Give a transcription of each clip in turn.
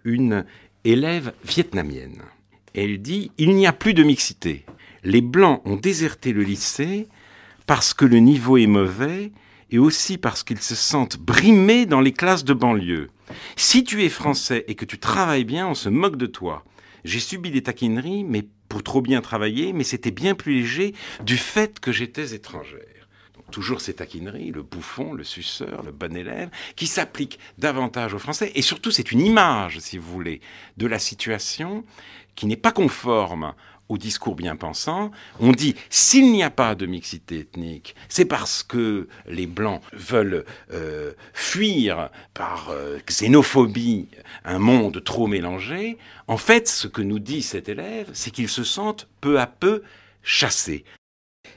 une élève vietnamienne. Elle dit « Il n'y a plus de mixité. Les Blancs ont déserté le lycée parce que le niveau est mauvais et aussi parce qu'ils se sentent brimés dans les classes de banlieue. Si tu es français et que tu travailles bien, on se moque de toi. J'ai subi des taquineries, mais pour trop bien travailler, mais c'était bien plus léger du fait que j'étais étrangère. » Donc, toujours ces taquineries, le bouffon, le suceur, le bon élève, qui s'appliquent davantage aux Français. Et surtout, c'est une image, si vous voulez, de la situation qui n'est pas conforme au discours bien pensant. On dit, s'il n'y a pas de mixité ethnique, c'est parce que les Blancs veulent fuir par xénophobie un monde trop mélangé. En fait, ce que nous dit cet élève, c'est qu'ils se sentent peu à peu chassés.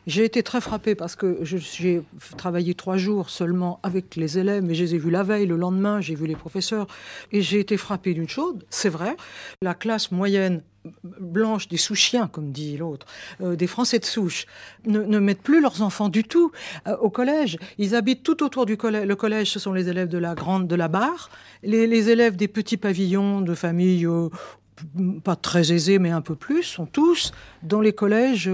J'ai été très frappée parce que j'ai travaillé 3 jours seulement avec les élèves, mais je les ai vus la veille, le lendemain, j'ai vu les professeurs. Et j'ai été frappée d'une chose, c'est vrai, la classe moyenne blanche, des sous-chiens, comme dit l'autre, des Français de souche, ne mettent plus leurs enfants du tout au collège. Ils habitent tout autour du collège. Le collège, ce sont les élèves de la barre, les élèves des petits pavillons de familles pas très aisés, mais un peu plus, sont tous dans les collèges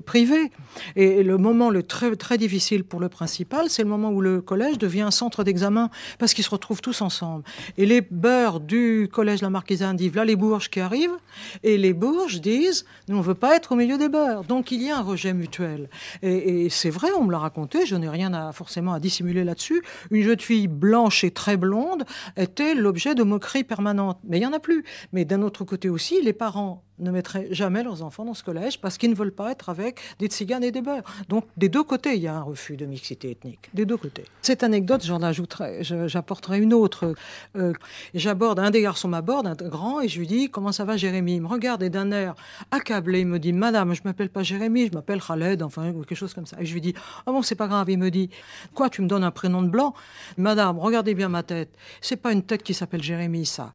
privés. Et le moment très, très difficile pour le principal, c'est le moment où le collège devient un centre d'examen, parce qu'ils se retrouvent tous ensemble. Et les beurs du collège La Marquisane disent, là les bourges qui arrivent, et les bourges disent, nous on ne veut pas être au milieu des beurs. Donc il y a un rejet mutuel. Et c'est vrai, on me l'a raconté, je n'ai rien forcément à dissimuler là-dessus. Une jeune fille blanche et très blonde était l'objet de moqueries permanentes. Mais il n'y en a plus. Mais d'un autre côté aussi, les parents ne mettraient jamais leurs enfants dans ce collège parce qu'ils ne veulent pas être avec des tziganes et des beurs. Donc, des deux côtés, il y a un refus de mixité ethnique. Des deux côtés. Cette anecdote, j'apporterai une autre. J'aborde, un des garçons m'aborde, un grand, et je lui dis, comment ça va Jérémy? Il me regarde et d'un air accablé, il me dit, madame, je ne m'appelle pas Jérémy, je m'appelle Khaled, enfin, quelque chose comme ça. Et je lui dis, ah bon, c'est pas grave. Il me dit, quoi, tu me donnes un prénom de blanc? Madame, regardez bien ma tête. C'est pas une tête qui s'appelle Jérémy, ça.